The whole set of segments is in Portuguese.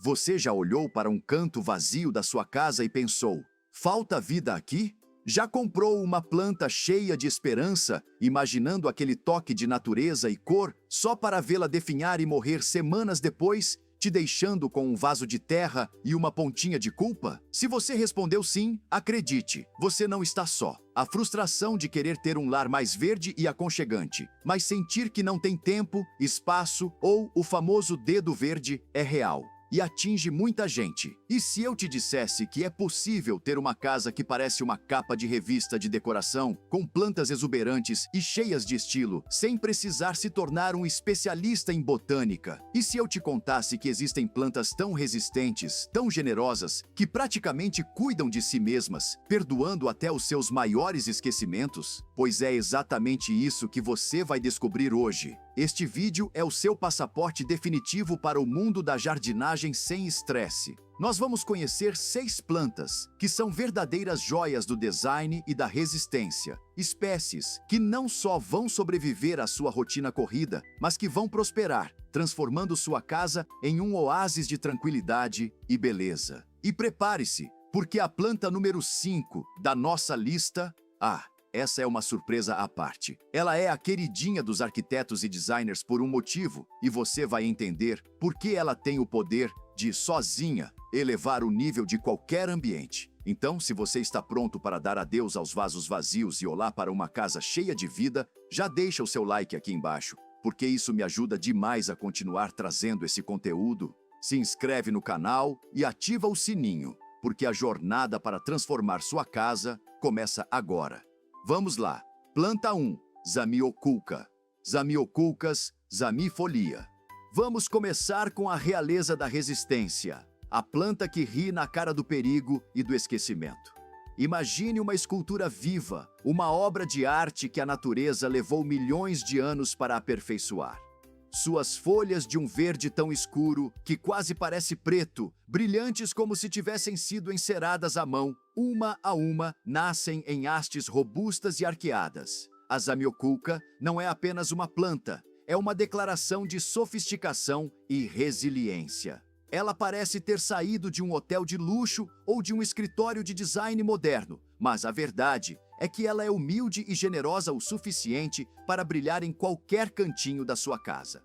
Você já olhou para um canto vazio da sua casa e pensou: falta vida aqui? Já comprou uma planta cheia de esperança, imaginando aquele toque de natureza e cor, só para vê-la definhar e morrer semanas depois, te deixando com um vaso de terra e uma pontinha de culpa? Se você respondeu sim, acredite, você não está só. A frustração de querer ter um lar mais verde e aconchegante, mas sentir que não tem tempo, espaço ou o famoso dedo verde é real e atinge muita gente. E se eu te dissesse que é possível ter uma casa que parece uma capa de revista de decoração, com plantas exuberantes e cheias de estilo, sem precisar se tornar um especialista em botânica? E se eu te contasse que existem plantas tão resistentes, tão generosas, que praticamente cuidam de si mesmas, perdoando até os seus maiores esquecimentos? Pois é exatamente isso que você vai descobrir hoje. Este vídeo é o seu passaporte definitivo para o mundo da jardinagem sem estresse. Nós vamos conhecer 6 plantas que são verdadeiras joias do design e da resistência. Espécies que não só vão sobreviver à sua rotina corrida, mas que vão prosperar, transformando sua casa em um oásis de tranquilidade e beleza. E prepare-se, porque a planta número 5 da nossa lista... essa é uma surpresa à parte. Ela é a queridinha dos arquitetos e designers por um motivo, e você vai entender por que ela tem o poder de, sozinha, elevar o nível de qualquer ambiente. Então, se você está pronto para dar adeus aos vasos vazios e olhar para uma casa cheia de vida, já deixa o seu like aqui embaixo, porque isso me ajuda demais a continuar trazendo esse conteúdo. Se inscreve no canal e ativa o sininho, porque a jornada para transformar sua casa começa agora. Vamos lá. Planta 1. Zamioculca. Zamioculcas zamifolia. Vamos começar com a realeza da resistência. A planta que ri na cara do perigo e do esquecimento. Imagine uma escultura viva, uma obra de arte que a natureza levou milhões de anos para aperfeiçoar. Suas folhas de um verde tão escuro que quase parece preto, brilhantes como se tivessem sido enceradas à mão, uma a uma, nascem em hastes robustas e arqueadas. A zamioculca não é apenas uma planta, é uma declaração de sofisticação e resiliência. Ela parece ter saído de um hotel de luxo ou de um escritório de design moderno, mas a verdade é que ela é humilde e generosa o suficiente para brilhar em qualquer cantinho da sua casa.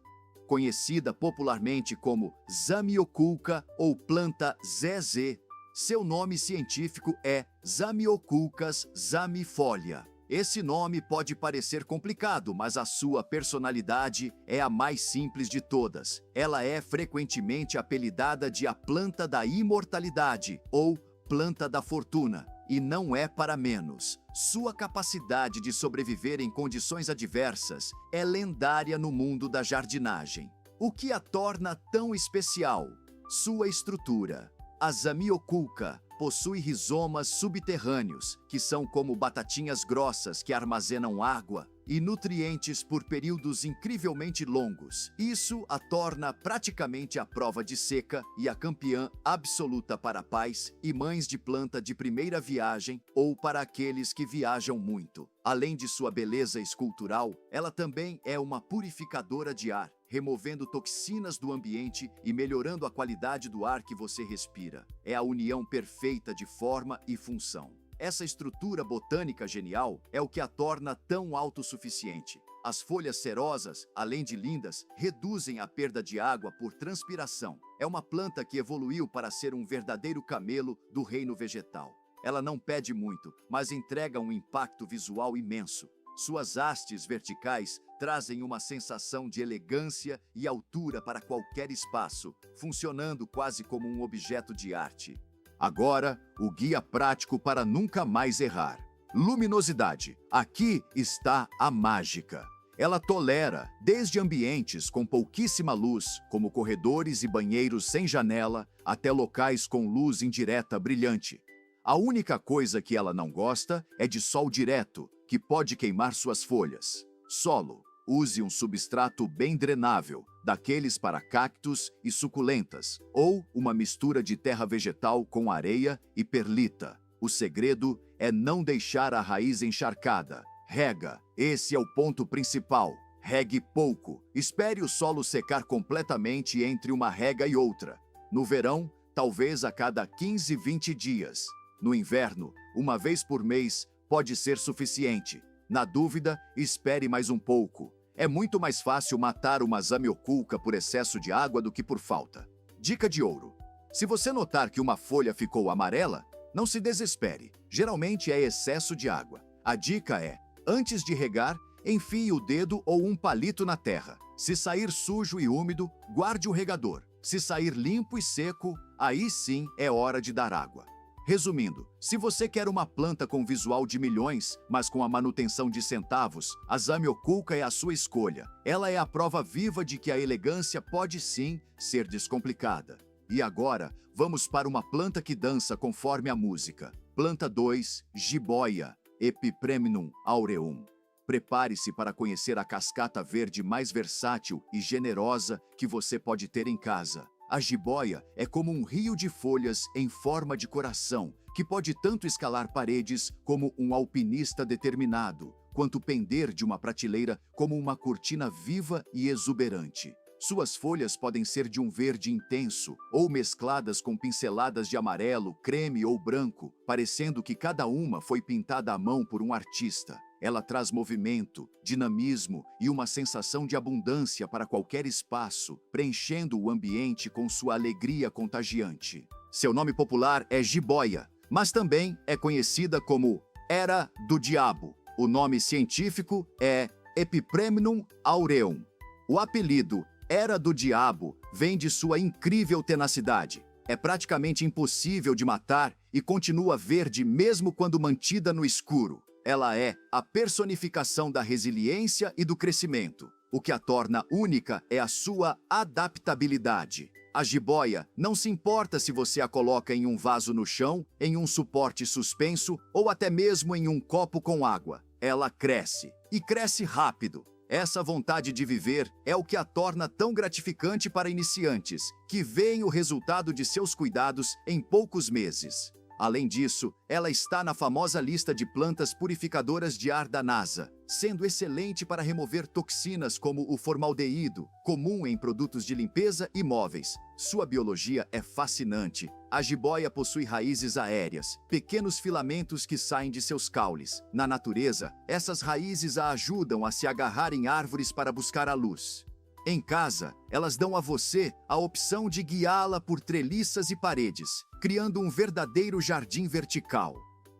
Conhecida popularmente como Zamioculca ou planta ZZ, seu nome científico é Zamioculcas zamifolia. Esse nome pode parecer complicado, mas a sua personalidade é a mais simples de todas. Ela é frequentemente apelidada de a planta da imortalidade ou planta da fortuna. E não é para menos. Sua capacidade de sobreviver em condições adversas é lendária no mundo da jardinagem. O que a torna tão especial? Sua estrutura. A zamioculca possui rizomas subterrâneos, que são como batatinhas grossas que armazenam água e nutrientes por períodos incrivelmente longos. Isso a torna praticamente a prova de seca e a campeã absoluta para pais e mães de planta de primeira viagem ou para aqueles que viajam muito. Além de sua beleza escultural, ela também é uma purificadora de ar, removendo toxinas do ambiente e melhorando a qualidade do ar que você respira. É a união perfeita de forma e função. Essa estrutura botânica genial é o que a torna tão autossuficiente. As folhas cerosas, além de lindas, reduzem a perda de água por transpiração. É uma planta que evoluiu para ser um verdadeiro camelo do reino vegetal. Ela não pede muito, mas entrega um impacto visual imenso. Suas hastes verticais trazem uma sensação de elegância e altura para qualquer espaço, funcionando quase como um objeto de arte. Agora, o guia prático para nunca mais errar. Luminosidade. Aqui está a mágica. Ela tolera desde ambientes com pouquíssima luz, como corredores e banheiros sem janela, até locais com luz indireta brilhante. A única coisa que ela não gosta é de sol direto, que pode queimar suas folhas. Solo. Use um substrato bem drenável, daqueles para cactos e suculentas, ou uma mistura de terra vegetal com areia e perlita. O segredo é não deixar a raiz encharcada. Rega. Esse é o ponto principal. Regue pouco. Espere o solo secar completamente entre uma rega e outra. No verão, talvez a cada 15, 20 dias. No inverno, uma vez por mês pode ser suficiente. Na dúvida, espere mais um pouco. É muito mais fácil matar uma zamioculca por excesso de água do que por falta. Dica de ouro. Se você notar que uma folha ficou amarela, não se desespere. Geralmente é excesso de água. A dica é, antes de regar, enfie o dedo ou um palito na terra. Se sair sujo e úmido, guarde o regador. Se sair limpo e seco, aí sim é hora de dar água. Resumindo, se você quer uma planta com visual de milhões, mas com a manutenção de centavos, a zamioculca é a sua escolha. Ela é a prova viva de que a elegância pode sim ser descomplicada. E agora, vamos para uma planta que dança conforme a música. Planta 2, jiboia, Epipremnum aureum. Prepare-se para conhecer a cascata verde mais versátil e generosa que você pode ter em casa. A jiboia é como um rio de folhas em forma de coração, que pode tanto escalar paredes como um alpinista determinado, quanto pender de uma prateleira como uma cortina viva e exuberante. Suas folhas podem ser de um verde intenso ou mescladas com pinceladas de amarelo, creme ou branco, parecendo que cada uma foi pintada à mão por um artista. Ela traz movimento, dinamismo e uma sensação de abundância para qualquer espaço, preenchendo o ambiente com sua alegria contagiante. Seu nome popular é jiboia, mas também é conhecida como Era do Diabo. O nome científico é Epipremnum aureum. O apelido Era do Diabo vem de sua incrível tenacidade. É praticamente impossível de matar e continua verde mesmo quando mantida no escuro. Ela é a personificação da resiliência e do crescimento. O que a torna única é a sua adaptabilidade. A jiboia não se importa se você a coloca em um vaso no chão, em um suporte suspenso ou até mesmo em um copo com água. Ela cresce, e cresce rápido. Essa vontade de viver é o que a torna tão gratificante para iniciantes, que veem o resultado de seus cuidados em poucos meses. Além disso, ela está na famosa lista de plantas purificadoras de ar da NASA, sendo excelente para remover toxinas como o formaldeído, comum em produtos de limpeza e móveis. Sua biologia é fascinante. A jiboia possui raízes aéreas, pequenos filamentos que saem de seus caules. Na natureza, essas raízes a ajudam a se agarrar em árvores para buscar a luz. Em casa, elas dão a você a opção de guiá-la por treliças e paredes, criando um verdadeiro jardim vertical.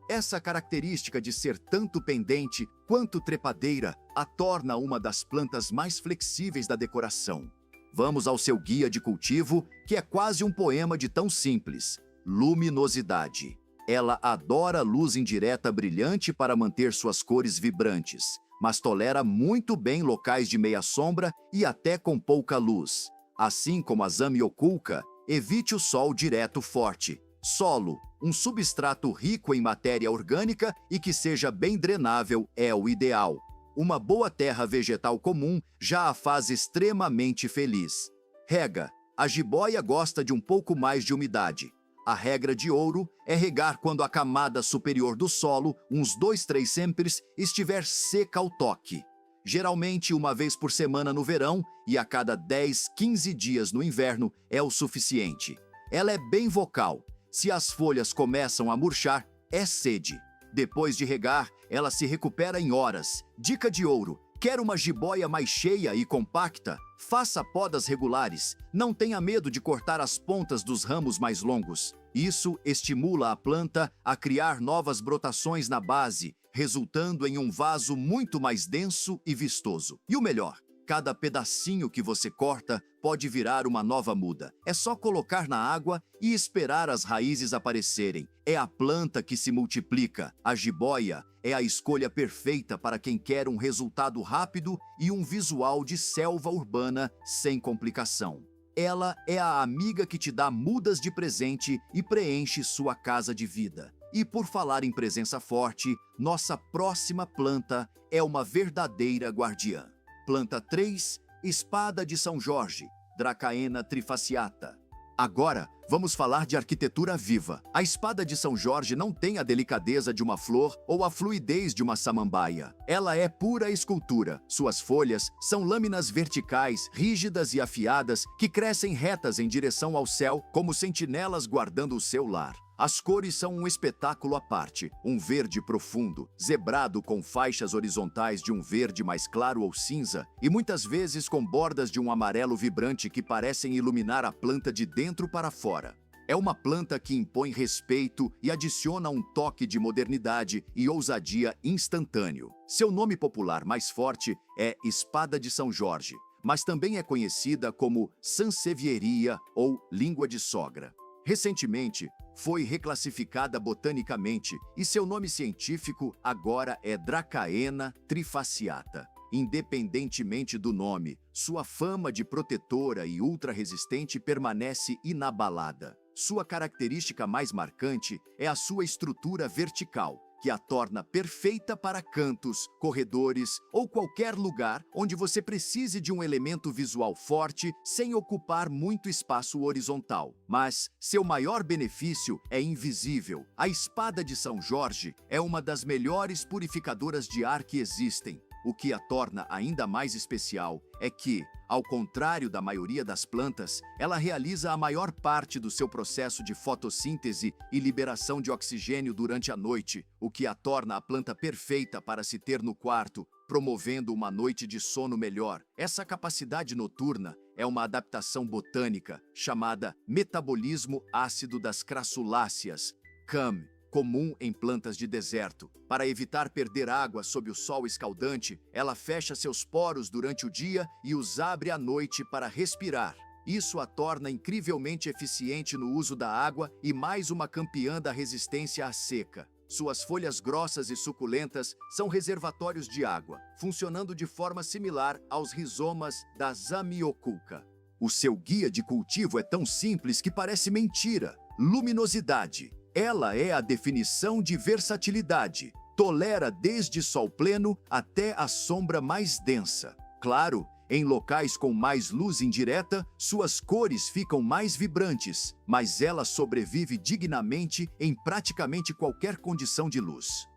Essa característica de ser tanto pendente quanto trepadeira a torna uma das plantas mais flexíveis da decoração. Vamos ao seu guia de cultivo, que é quase um poema de tão simples: luminosidade. Ela adora luz indireta brilhante para manter suas cores vibrantes, mas tolera muito bem locais de meia sombra e até com pouca luz. Assim como a zamioculca, evite o sol direto forte. Solo, um substrato rico em matéria orgânica e que seja bem drenável é o ideal. Uma boa terra vegetal comum já a faz extremamente feliz. Rega. A jiboia gosta de um pouco mais de umidade. A regra de ouro é regar quando a camada superior do solo, uns 2-3 cm, estiver seca ao toque. Geralmente uma vez por semana no verão e a cada 10-15 dias no inverno é o suficiente. Ela é bem vocal. Se as folhas começam a murchar, é sede. Depois de regar, ela se recupera em horas. Dica de ouro: quer uma jiboia mais cheia e compacta? Faça podas regulares. Não tenha medo de cortar as pontas dos ramos mais longos. Isso estimula a planta a criar novas brotações na base, resultando em um vaso muito mais denso e vistoso. E o melhor, cada pedacinho que você corta pode virar uma nova muda. É só colocar na água e esperar as raízes aparecerem. É a planta que se multiplica. A jiboia é a escolha perfeita para quem quer um resultado rápido e um visual de selva urbana sem complicação. Ela é a amiga que te dá mudas de presente e preenche sua casa de vida. E por falar em presença forte, nossa próxima planta é uma verdadeira guardiã. Planta 3, Espada de São Jorge, Dracaena trifasciata. Agora, vamos falar de arquitetura viva. A espada de São Jorge não tem a delicadeza de uma flor ou a fluidez de uma samambaia. Ela é pura escultura. Suas folhas são lâminas verticais, rígidas e afiadas, que crescem retas em direção ao céu, como sentinelas guardando o seu lar. As cores são um espetáculo à parte, um verde profundo, zebrado com faixas horizontais de um verde mais claro ou cinza, e muitas vezes com bordas de um amarelo vibrante que parecem iluminar a planta de dentro para fora. É uma planta que impõe respeito e adiciona um toque de modernidade e ousadia instantâneo. Seu nome popular mais forte é Espada de São Jorge, mas também é conhecida como sansevieria ou língua de sogra. Recentemente, foi reclassificada botanicamente e seu nome científico agora é Dracaena trifasciata. Independentemente do nome, sua fama de protetora e ultra-resistente permanece inabalada. Sua característica mais marcante é a sua estrutura vertical, que a torna perfeita para cantos, corredores ou qualquer lugar onde você precise de um elemento visual forte sem ocupar muito espaço horizontal. Mas seu maior benefício é invisível. A espada de São Jorge é uma das melhores purificadoras de ar que existem. O que a torna ainda mais especial é que, ao contrário da maioria das plantas, ela realiza a maior parte do seu processo de fotossíntese e liberação de oxigênio durante a noite, o que a torna a planta perfeita para se ter no quarto, promovendo uma noite de sono melhor. Essa capacidade noturna é uma adaptação botânica chamada metabolismo ácido das crassuláceas, CAM, comum em plantas de deserto. Para evitar perder água sob o sol escaldante, ela fecha seus poros durante o dia e os abre à noite para respirar. Isso a torna incrivelmente eficiente no uso da água e mais uma campeã da resistência à seca. Suas folhas grossas e suculentas são reservatórios de água, funcionando de forma similar aos rizomas da Zamioculca. O seu guia de cultivo é tão simples que parece mentira. Luminosidade. Ela é a definição de versatilidade. Tolera desde sol pleno até a sombra mais densa. Claro, em locais com mais luz indireta, suas cores ficam mais vibrantes, mas ela sobrevive dignamente em praticamente qualquer condição de luz.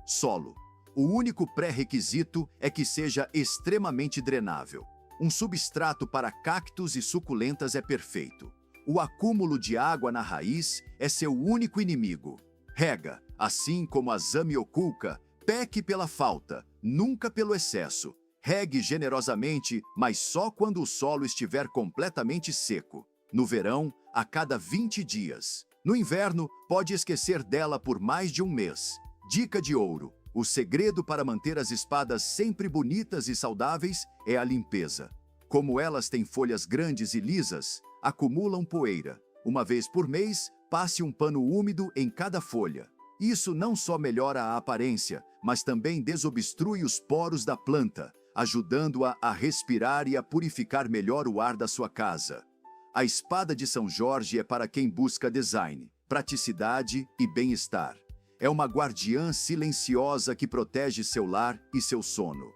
Solo. O único pré-requisito é que seja extremamente drenável. Um substrato para cactos e suculentas é perfeito. O acúmulo de água na raiz é seu único inimigo. Rega, assim como a Zamioculca, peque pela falta, nunca pelo excesso. Regue generosamente, mas só quando o solo estiver completamente seco. No verão, a cada 20 dias. No inverno, pode esquecer dela por mais de um mês. Dica de ouro: o segredo para manter as espadas sempre bonitas e saudáveis é a limpeza. Como elas têm folhas grandes e lisas, acumulam poeira. Uma vez por mês, passe um pano úmido em cada folha. Isso não só melhora a aparência, mas também desobstrui os poros da planta, ajudando-a a respirar e a purificar melhor o ar da sua casa. A espada de São Jorge é para quem busca design, praticidade e bem-estar. É uma guardiã silenciosa que protege seu lar e seu sono.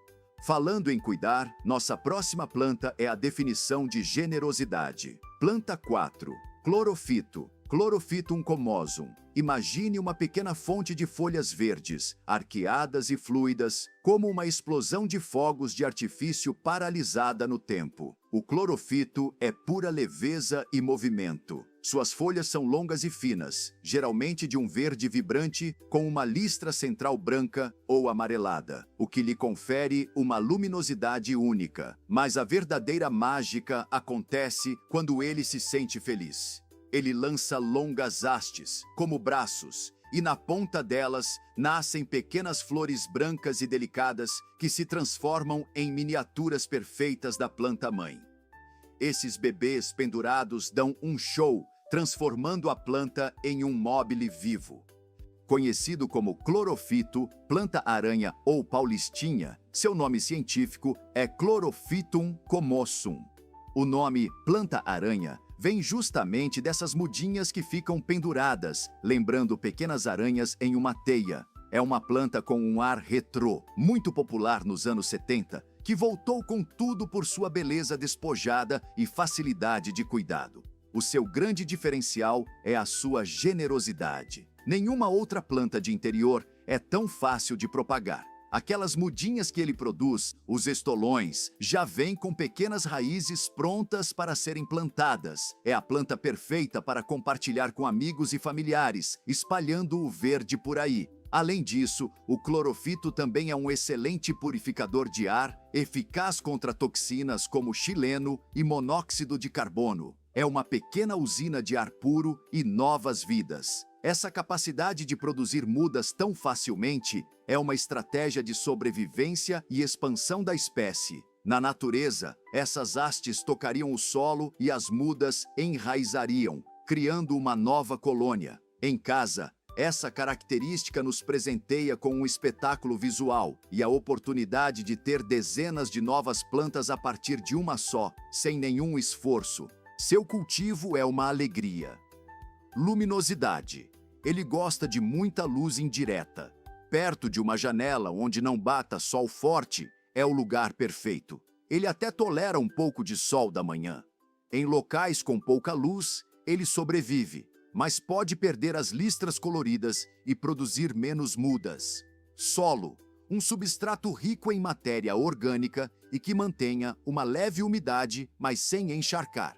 Falando em cuidar, nossa próxima planta é a definição de generosidade. Planta 4. Clorofito. Chlorophytum comosum. Imagine uma pequena fonte de folhas verdes, arqueadas e fluidas, como uma explosão de fogos de artifício paralisada no tempo. O clorofito é pura leveza e movimento. Suas folhas são longas e finas, geralmente de um verde vibrante com uma listra central branca ou amarelada, o que lhe confere uma luminosidade única. Mas a verdadeira mágica acontece quando ele se sente feliz. Ele lança longas hastes, como braços, e na ponta delas nascem pequenas flores brancas e delicadas que se transformam em miniaturas perfeitas da planta-mãe. Esses bebês pendurados dão um show, transformando a planta em um mobile vivo. Conhecido como clorofito, planta-aranha ou paulistinha, seu nome científico é Chlorophytum comossum. O nome planta-aranha vem justamente dessas mudinhas que ficam penduradas, lembrando pequenas aranhas em uma teia. É uma planta com um ar retrô, muito popular nos anos 70, que voltou com tudo por sua beleza despojada e facilidade de cuidado. O seu grande diferencial é a sua generosidade. Nenhuma outra planta de interior é tão fácil de propagar. Aquelas mudinhas que ele produz, os estolões, já vêm com pequenas raízes prontas para serem plantadas. É a planta perfeita para compartilhar com amigos e familiares, espalhando o verde por aí. Além disso, o clorofito também é um excelente purificador de ar, eficaz contra toxinas como xileno e monóxido de carbono. É uma pequena usina de ar puro e novas vidas. Essa capacidade de produzir mudas tão facilmente é uma estratégia de sobrevivência e expansão da espécie. Na natureza, essas hastes tocariam o solo e as mudas enraizariam, criando uma nova colônia. Em casa, essa característica nos presenteia com um espetáculo visual e a oportunidade de ter dezenas de novas plantas a partir de uma só, sem nenhum esforço. Seu cultivo é uma alegria. Luminosidade. Ele gosta de muita luz indireta. Perto de uma janela onde não bata sol forte, é o lugar perfeito. Ele até tolera um pouco de sol da manhã. Em locais com pouca luz, ele sobrevive, mas pode perder as listras coloridas e produzir menos mudas. Solo. Um substrato rico em matéria orgânica e que mantenha uma leve umidade, mas sem encharcar.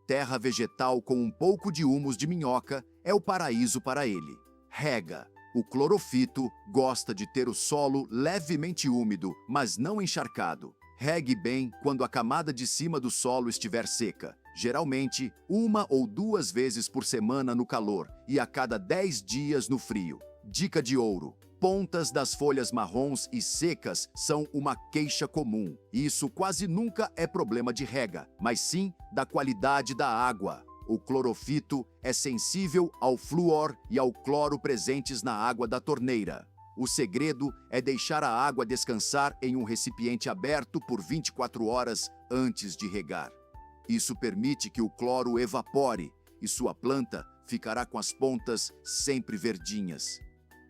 Terra vegetal com um pouco de humus de minhoca é o paraíso para ele. Rega. O clorofito gosta de ter o solo levemente úmido, mas não encharcado. Regue bem quando a camada de cima do solo estiver seca, geralmente 1 ou 2 vezes por semana no calor e a cada 10 dias no frio. Dica de ouro. Pontas das folhas marrons e secas são uma queixa comum. Isso quase nunca é problema de rega, mas sim da qualidade da água. O clorofito é sensível ao flúor e ao cloro presentes na água da torneira. O segredo é deixar a água descansar em um recipiente aberto por 24 horas antes de regar. Isso permite que o cloro evapore e sua planta ficará com as pontas sempre verdinhas.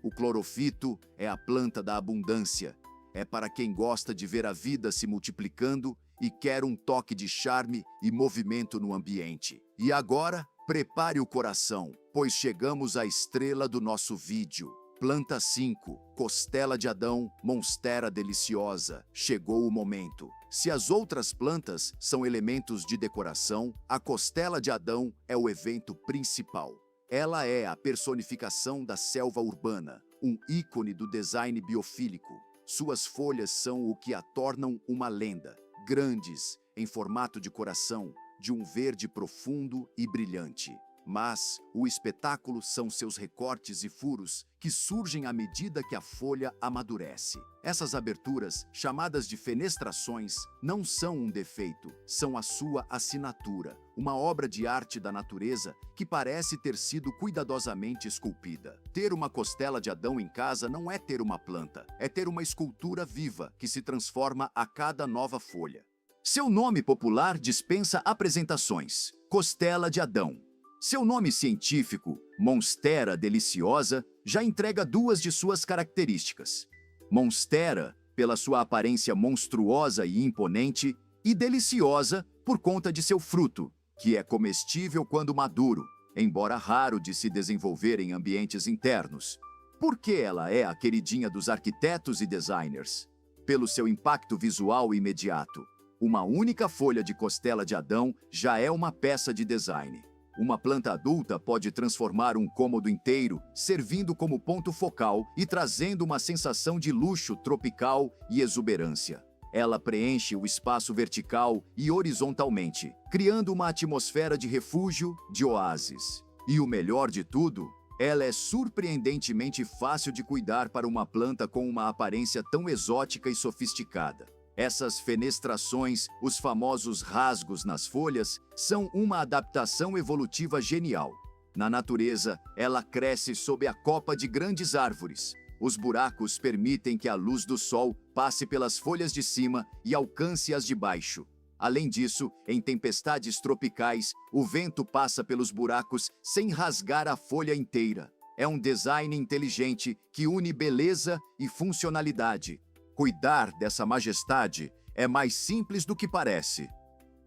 O clorofito é a planta da abundância. É para quem gosta de ver a vida se multiplicando e quer um toque de charme e movimento no ambiente. E agora, prepare o coração, pois chegamos à estrela do nosso vídeo. Planta 5, costela de Adão, monstera deliciosa. Chegou o momento. Se as outras plantas são elementos de decoração, a costela de Adão é o evento principal. Ela é a personificação da selva urbana, um ícone do design biofílico. Suas folhas são o que a tornam uma lenda, grandes, em formato de coração, de um verde profundo e brilhante. Mas o espetáculo são seus recortes e furos que surgem à medida que a folha amadurece. Essas aberturas, chamadas de fenestrações, não são um defeito, são a sua assinatura, uma obra de arte da natureza que parece ter sido cuidadosamente esculpida. Ter uma costela de Adão em casa não é ter uma planta, é ter uma escultura viva que se transforma a cada nova folha. Seu nome popular dispensa apresentações: costela de Adão. Seu nome científico, monstera deliciosa, já entrega 2 de suas características. Monstera, pela sua aparência monstruosa e imponente, e deliciosa por conta de seu fruto, que é comestível quando maduro, embora raro de se desenvolver em ambientes internos. Por que ela é a queridinha dos arquitetos e designers? Pelo seu impacto visual imediato. Uma única folha de costela de Adão já é uma peça de design. Uma planta adulta pode transformar um cômodo inteiro, servindo como ponto focal e trazendo uma sensação de luxo tropical e exuberância. Ela preenche o espaço vertical e horizontalmente, criando uma atmosfera de refúgio, de oásis. E o melhor de tudo, ela é surpreendentemente fácil de cuidar para uma planta com uma aparência tão exótica e sofisticada. Essas fenestrações, os famosos rasgos nas folhas, são uma adaptação evolutiva genial. Na natureza, ela cresce sob a copa de grandes árvores. Os buracos permitem que a luz do sol passe pelas folhas de cima e alcance as de baixo. Além disso, em tempestades tropicais, o vento passa pelos buracos sem rasgar a folha inteira. É um design inteligente que une beleza e funcionalidade. Cuidar dessa majestade é mais simples do que parece.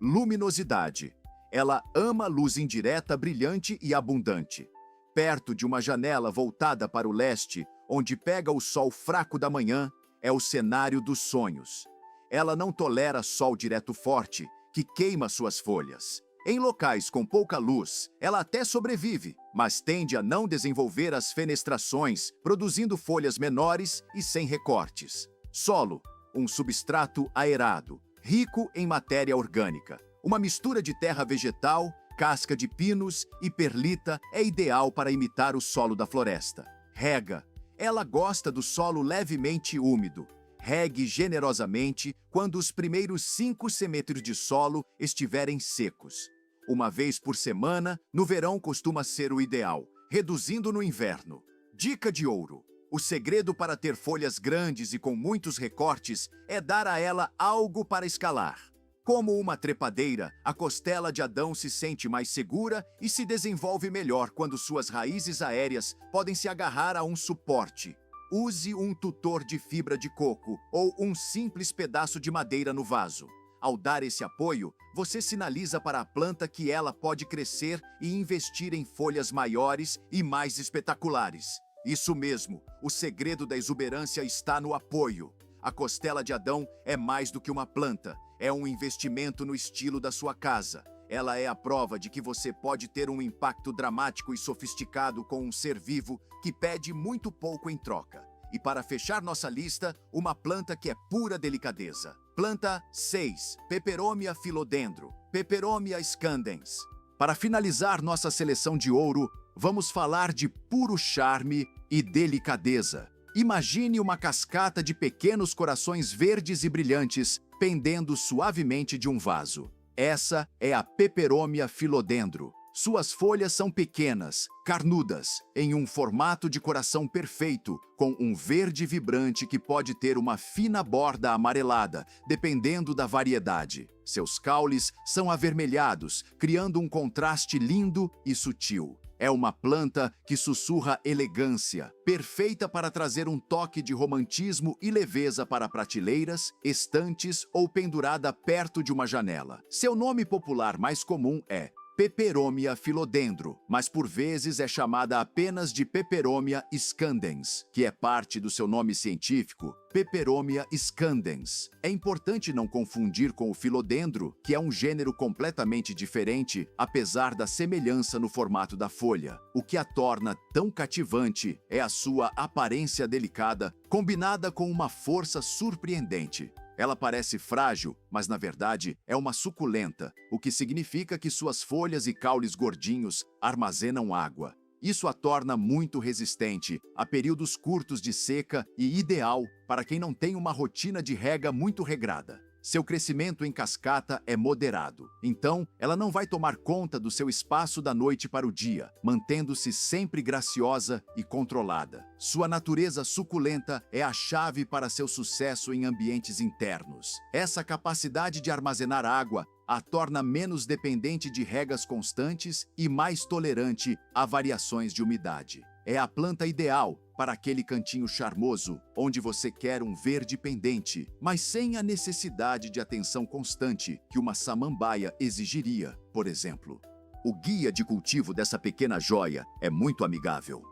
Luminosidade. Ela ama luz indireta brilhante e abundante. Perto de uma janela voltada para o leste, onde pega o sol fraco da manhã, é o cenário dos sonhos. Ela não tolera sol direto forte, que queima suas folhas. Em locais com pouca luz, ela até sobrevive, mas tende a não desenvolver as fenestrações, produzindo folhas menores e sem recortes. Solo, um substrato aerado, rico em matéria orgânica. Uma mistura de terra vegetal, casca de pinos e perlita é ideal para imitar o solo da floresta. Rega. Ela gosta do solo levemente úmido. Regue generosamente quando os primeiros 5 centímetros de solo estiverem secos. Uma vez por semana, no verão costuma ser o ideal, reduzindo no inverno. Dica de ouro. O segredo para ter folhas grandes e com muitos recortes é dar a ela algo para escalar. Como uma trepadeira, a costela de Adão se sente mais segura e se desenvolve melhor quando suas raízes aéreas podem se agarrar a um suporte. Use um tutor de fibra de coco ou um simples pedaço de madeira no vaso. Ao dar esse apoio, você sinaliza para a planta que ela pode crescer e investir em folhas maiores e mais espetaculares. Isso mesmo, o segredo da exuberância está no apoio. A costela de Adão é mais do que uma planta, é um investimento no estilo da sua casa. Ela é a prova de que você pode ter um impacto dramático e sofisticado com um ser vivo que pede muito pouco em troca. E para fechar nossa lista, uma planta que é pura delicadeza. Planta 6, Peperomia philodendro, Peperomia scandens. Para finalizar nossa seleção de ouro, vamos falar de puro charme e delicadeza. Imagine uma cascata de pequenos corações verdes e brilhantes pendendo suavemente de um vaso. Essa é a Peperomia philodendro. Suas folhas são pequenas, carnudas, em um formato de coração perfeito, com um verde vibrante que pode ter uma fina borda amarelada, dependendo da variedade. Seus caules são avermelhados, criando um contraste lindo e sutil. É uma planta que sussurra elegância, perfeita para trazer um toque de romantismo e leveza para prateleiras, estantes ou pendurada perto de uma janela. Seu nome popular mais comum é Peperomia philodendro, mas por vezes é chamada apenas de Peperomia scandens, que é parte do seu nome científico, Peperomia scandens. É importante não confundir com o filodendro, que é um gênero completamente diferente, apesar da semelhança no formato da folha. O que a torna tão cativante é a sua aparência delicada, combinada com uma força surpreendente. Ela parece frágil, mas na verdade é uma suculenta, o que significa que suas folhas e caules gordinhos armazenam água. Isso a torna muito resistente a períodos curtos de seca e ideal para quem não tem uma rotina de rega muito regrada. Seu crescimento em cascata é moderado, então ela não vai tomar conta do seu espaço da noite para o dia, mantendo-se sempre graciosa e controlada. Sua natureza suculenta é a chave para seu sucesso em ambientes internos. Essa capacidade de armazenar água a torna menos dependente de regas constantes e mais tolerante a variações de umidade. É a planta ideal para aquele cantinho charmoso, onde você quer um verde pendente, mas sem a necessidade de atenção constante que uma samambaia exigiria, por exemplo. O guia de cultivo dessa pequena joia é muito amigável.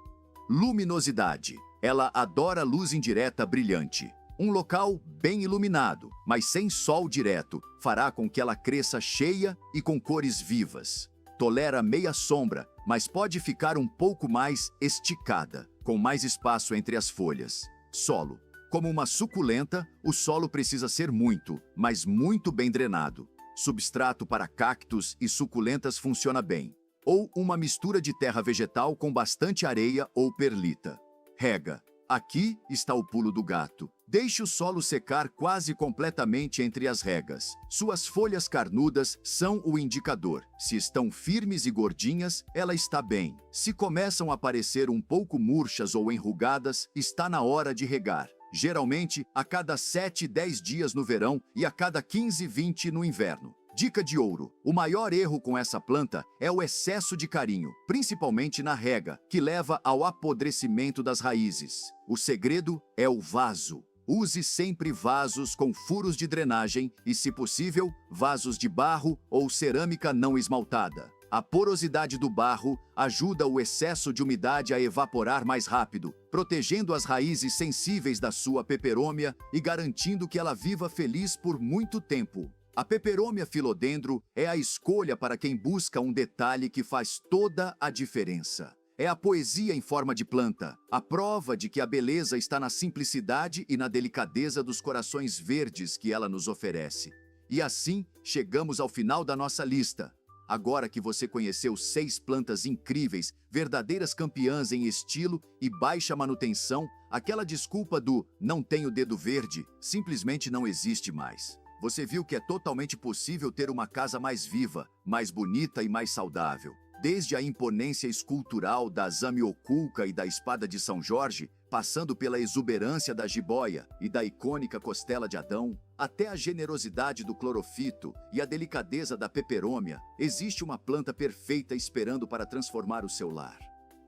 Luminosidade. Ela adora luz indireta brilhante. Um local bem iluminado, mas sem sol direto, fará com que ela cresça cheia e com cores vivas. Tolera meia sombra, mas pode ficar um pouco mais esticada, com mais espaço entre as folhas. Solo. Como uma suculenta, o solo precisa ser muito, mas muito bem drenado. Substrato para cactos e suculentas funciona bem. Ou uma mistura de terra vegetal com bastante areia ou perlita. Rega. Aqui está o pulo do gato. Deixe o solo secar quase completamente entre as regas. Suas folhas carnudas são o indicador. Se estão firmes e gordinhas, ela está bem. Se começam a aparecer um pouco murchas ou enrugadas, está na hora de regar. Geralmente, a cada 7, 10 dias no verão e a cada 15, 20 no inverno. Dica de ouro. O maior erro com essa planta é o excesso de carinho, principalmente na rega, que leva ao apodrecimento das raízes. O segredo é o vaso. Use sempre vasos com furos de drenagem e, se possível, vasos de barro ou cerâmica não esmaltada. A porosidade do barro ajuda o excesso de umidade a evaporar mais rápido, protegendo as raízes sensíveis da sua peperômia e garantindo que ela viva feliz por muito tempo. A peperômia philodendron é a escolha para quem busca um detalhe que faz toda a diferença. É a poesia em forma de planta, a prova de que a beleza está na simplicidade e na delicadeza dos corações verdes que ela nos oferece. E assim, chegamos ao final da nossa lista. Agora que você conheceu 6 plantas incríveis, verdadeiras campeãs em estilo e baixa manutenção, aquela desculpa do "não tenho dedo verde" simplesmente não existe mais. Você viu que é totalmente possível ter uma casa mais viva, mais bonita e mais saudável. Desde a imponência escultural da Zamioculca e da espada de São Jorge, passando pela exuberância da jiboia e da icônica costela de Adão, até a generosidade do clorofito e a delicadeza da peperômia, existe uma planta perfeita esperando para transformar o seu lar.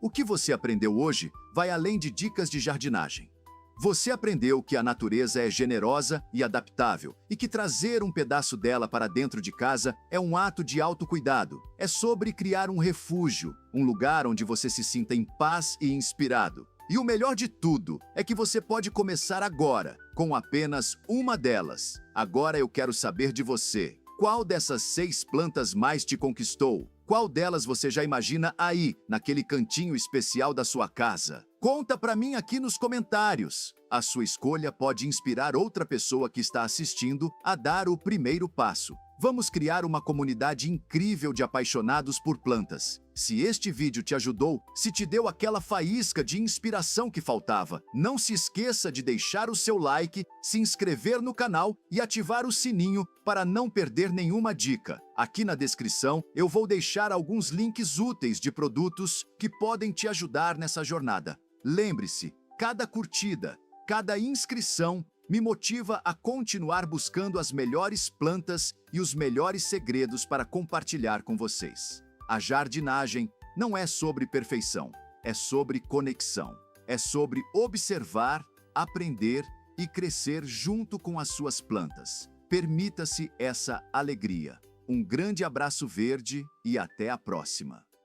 O que você aprendeu hoje vai além de dicas de jardinagem. Você aprendeu que a natureza é generosa e adaptável e que trazer um pedaço dela para dentro de casa é um ato de autocuidado. É sobre criar um refúgio, um lugar onde você se sinta em paz e inspirado. E o melhor de tudo é que você pode começar agora, com apenas uma delas. Agora eu quero saber de você. Qual dessas 6 plantas mais te conquistou? Qual delas você já imagina aí, naquele cantinho especial da sua casa? Conta pra mim aqui nos comentários. A sua escolha pode inspirar outra pessoa que está assistindo a dar o primeiro passo. Vamos criar uma comunidade incrível de apaixonados por plantas. Se este vídeo te ajudou, se te deu aquela faísca de inspiração que faltava, não se esqueça de deixar o seu like, se inscrever no canal e ativar o sininho para não perder nenhuma dica. Aqui na descrição eu vou deixar alguns links úteis de produtos que podem te ajudar nessa jornada. Lembre-se, cada curtida, cada inscrição me motiva a continuar buscando as melhores plantas e os melhores segredos para compartilhar com vocês. A jardinagem não é sobre perfeição, é sobre conexão. É sobre observar, aprender e crescer junto com as suas plantas. Permita-se essa alegria. Um grande abraço verde e até a próxima!